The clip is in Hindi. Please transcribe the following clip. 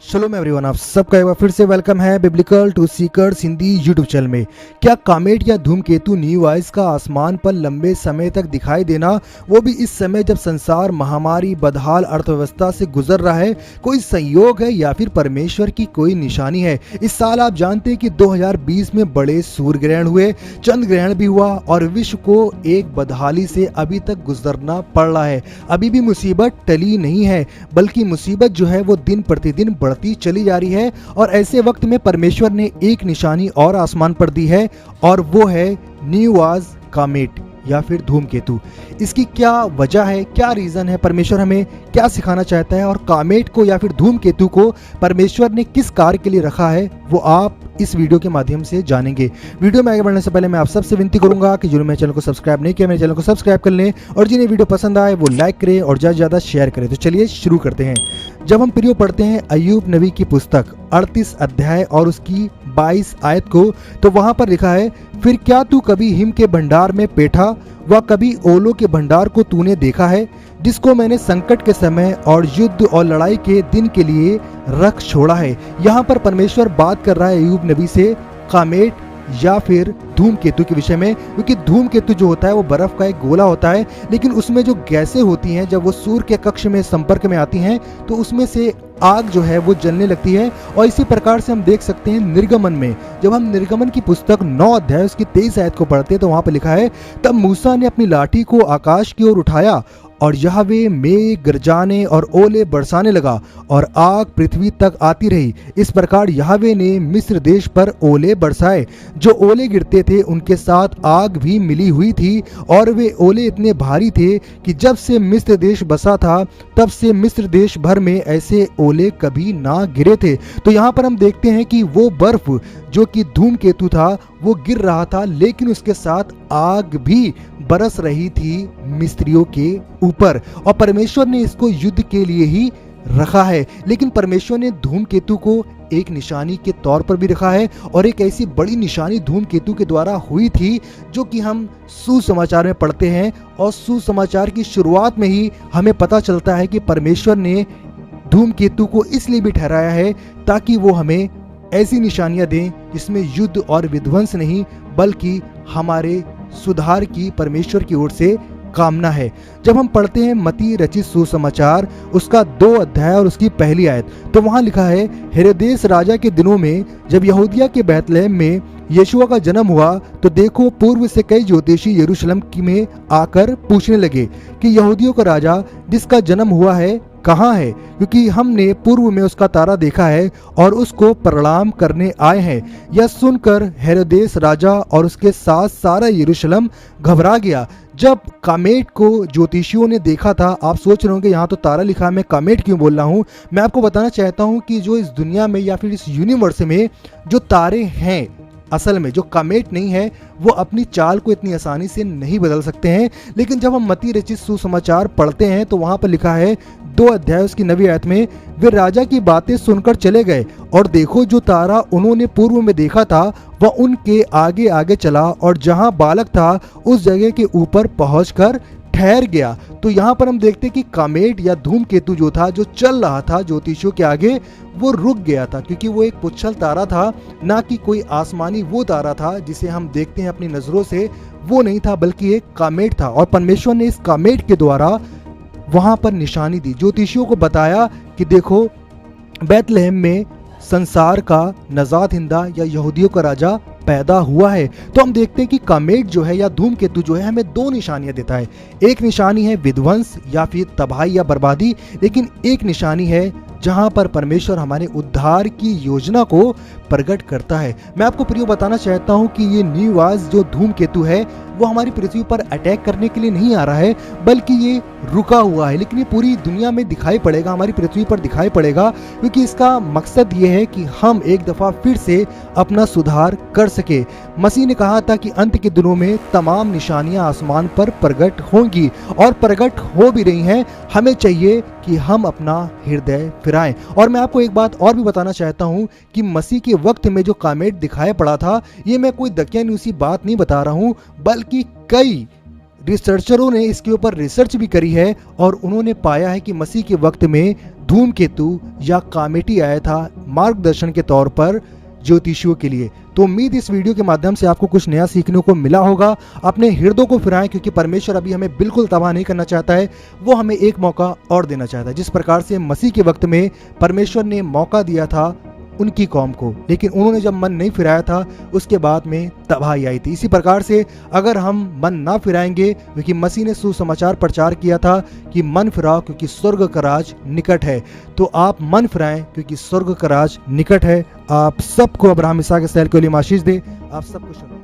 शलोम एवरीवन, आप सबका एक बार फिर से वेलकम है biblical to seekers Hindi YouTube channel में। क्या कामेट या धूमकेतु न्यू आइज का आसमान पर लंबे समय तक दिखाई देना, वो भी इस समय जब संसार महामारी बदहाल अर्थव्यवस्था से गुजर रहा है, कोई संयोग है या फिर परमेश्वर की कोई निशानी है? इस साल आप जानते हैं कि 2020 में बड़े सूर्य ग्रहण हुए, चंद्र ग्रहण भी हुआ और विश्व को एक बदहाली से अभी तक गुजरना पड़ रहा है। अभी भी मुसीबत टली नहीं है, बल्कि मुसीबत जो है वो दिन प्रतिदिन बढ़ती चली जा रही है। और ऐसे वक्त में परमेश्वर ने एक निशानी और आसमान पर दी है, और वो है न्यू आइज कामेट या फिर धूमकेतु। इसकी क्या वजह है, क्या रीजन है, परमेश्वर हमें क्या सिखाना चाहता है, और कामेट को या फिर धूमकेतु को परमेश्वर ने किस कार्य के लिए रखा है, वो आप इस वीडियो के माध्यम से जानेंगे। वीडियो में आगे बढ़ने से पहले मैं आप सबसे विनती करूंगा कि जो मेरे चैनल को सब्सक्राइब नहीं किया, मेरे चैनल को सब्सक्राइब कर लें, और जिन्हें वीडियो पसंद आए वो लाइक करें और ज़्यादा से ज़्यादा शेयर करें। तो चलिए शुरू करते हैं। जब हम प्रियो पढ़ते हैं अय्यूब नबी की पुस्तक 38 अध्याय और उसकी 22 आयत को, तो वहां पर लिखा है, फिर क्या तू कभी हिम के भंडार में बैठा व कभी ओलों के भंडार को तूने देखा है, जिसको मैंने संकट के समय और युद्ध और लड़ाई के दिन के लिए रख छोड़ा है। यहाँ पर परमेश्वर बात कर रहा है अय्यूब नबी से कामेट या फिर धूमकेतु के विषय में, क्योंकि धूमकेतु जो होता है वो बर्फ का एक गोला होता है, लेकिन उसमें जो गैसें होती हैं जब वो सूर्य के कक्ष में संपर्क में आती हैं तो उसमें से आग जो है वो जलने लगती है। और इसी प्रकार से हम देख सकते हैं निर्गमन में, जब हम निर्गमन की पुस्तक 9 अध्याय उसकी 23 आयत को पढ़ते हैं तो वहां पर लिखा है, तब मूसा ने अपनी लाठी को आकाश की ओर उठाया और यहोवा मेघ गरजाने और ओले बरसाने लगा और आग पृथ्वी तक आती रही। इस प्रकार यहोवा ने मिस्र देश पर ओले बरसाए। जो ओले गिरते थे उनके साथ आग भी मिली हुई थी, और वे ओले इतने भारी थे कि जब से मिस्र देश बसा था तब से मिस्र देश भर में ऐसे ओले कभी ना गिरे थे। तो यहाँ पर हम देखते हैं कि वो बर्फ जो कि धूमकेतु था वो गिर रहा था, लेकिन उसके साथ आग भी बरस रही थी मिस्रियों के ऊपर, और परमेश्वर ने इसको युद्ध के लिए ही रखा है। लेकिन परमेश्वर ने धूमकेतु को एक निशानी के तौर पर भी रखा है, और एक ऐसी बड़ी निशानी धूमकेतु के द्वारा हुई थी जो कि हम सुसमाचार में पढ़ते हैं, और सुसमाचार की शुरुआत में ही हमें पता चलता है कि परमेश्वर ने धूमकेतु को इसलिए भी ठहराया है ताकि वो हमें ऐसी निशानियां दें जिसमें युद्ध और विध्वंस नहीं, बल्कि हमारे सुधार की परमेश्वर की ओर से कामना है। जब हम पढ़ते हैं मत्ती रचित सुसमाचार उसका 2 अध्याय और उसकी पहली आयत, तो वहां लिखा है, हेरोदेस राजा के दिनों में जब यहूदिया के बैतलहम में यीशुआ का जन्म हुआ, तो देखो पूर्व से कई ज्योतिषी यरूशलेम में आकर पूछने लगे कि यहूदियों का राजा जिसका जन्म हुआ है कहाँ है, क्योंकि हमने पूर्व में उसका तारा देखा है और उसको प्रणाम करने आए हैं। यह सुनकर हेरोदेस राजा और उसके साथ सारा यरूशलेम घबरा गया। जब कामेट को ज्योतिषियों ने देखा था, आप सोच रहे होंगे यहाँ तो तारा लिखा है, मैं कामेट क्यों बोल रहा हूँ। मैं आपको बताना चाहता हूँ कि जो इस दुनिया में या फिर इस यूनिवर्स में जो तारे हैं, असल में जो कामेट नहीं है वो अपनी चाल को इतनी आसानी से नहीं बदल सकते हैं। लेकिन जब हम मत्ती रचित सुसमाचार पढ़ते हैं तो वहां पर लिखा है 2 अध्याय उसकी 9वीं आयत में, वे राजा की बातें सुनकर चले गए, और देखो जो तारा उन्होंने पूर्व में देखा था वह उनके आगे आगे चला और जहां बालक था उस जगह के ऊपर पहुंचकर ठहर गया। तो यहाँ पर हम देखते हैं कि कामेट या धूमकेतु जो था, जो चल रहा था ज्योतिषियों के आगे, वो रुक गया था, क्योंकि वो एक पुच्छल तारा था, ना कि कोई आसमानी वो तारा था जिसे हम देखते हैं अपनी नजरों से, वो नहीं था, बल्कि एक कामेट था। और परमेश्वर ने इस कामेट के द्वारा वहां पर निशानी दी, ज्योतिषियों को बताया कि देखो बैतलहम में संसार का नजात हिंदा या यहूदियों का राजा पैदा हुआ है। तो हम देखते हैं कि कामेट जो है या धूमकेतु जो है हमें 2 निशानियां देता है। एक निशानी है विध्वंस या फिर तबाही या बर्बादी, लेकिन एक निशानी है जहां पर परमेश्वर हमारे उद्धार की योजना को प्रकट करता है। मैं आपको प्रियो बताना चाहता हूं कि ये न्यू आइज जो धूमकेतु है वो हमारी पृथ्वी पर अटैक करने के लिए नहीं आ रहा है, बल्कि ये रुका हुआ है, लेकिन ये पूरी दुनिया में दिखाई पड़ेगा, हमारी पृथ्वी पर दिखाई पड़ेगा, क्योंकि इसका मकसद ये है कि हम एक दफा फिर से अपना सुधार कर सके। मसीह ने कहा था कि अंत के दिनों में तमाम निशानियां आसमान पर प्रकट होंगी, और प्रकट हो भी रही हैं। हमें चाहिए कि हम अपना हृदय फिराएं। और मैं आपको एक बात और भी बताना चाहता हूं कि मसीह के वक्त में जो कामेट दिखाई पड़ा था, ये मैं कोई दकियानूसी बात नहीं बता रहा हूं, बल्कि कई रिसर्चरों ने इसके ऊपर रिसर्च भी करी है, और उन्होंने पाया है कि मसीह के वक्त में धूमकेतु या कामेटी आया था मार्गदर्शन के तौर पर ज्योतिषियों के लिए। तो उम्मीद इस वीडियो के माध्यम से आपको कुछ नया सीखने को मिला होगा। अपने हृदय को फिराएं, क्योंकि परमेश्वर अभी हमें बिल्कुल तबाह नहीं करना चाहता है, वो हमें एक मौका और देना चाहता है। जिस प्रकार से मसीह के वक्त में परमेश्वर ने मौका दिया था उनकी कौम को, लेकिन उन्होंने जब मन नहीं फिराया था उसके बाद में तबाही आई थी। इसी प्रकार से अगर हम मन ना फिराएंगे, क्योंकि मसीह ने सुसमाचार प्रचार किया था कि मन फिराओ क्योंकि स्वर्ग का राज निकट है, तो आप मन फिराएं क्योंकि स्वर्ग का राज निकट है। आप सबको अब्राहम इसहाक इसराइल के लिए आशीष दे। आप सबको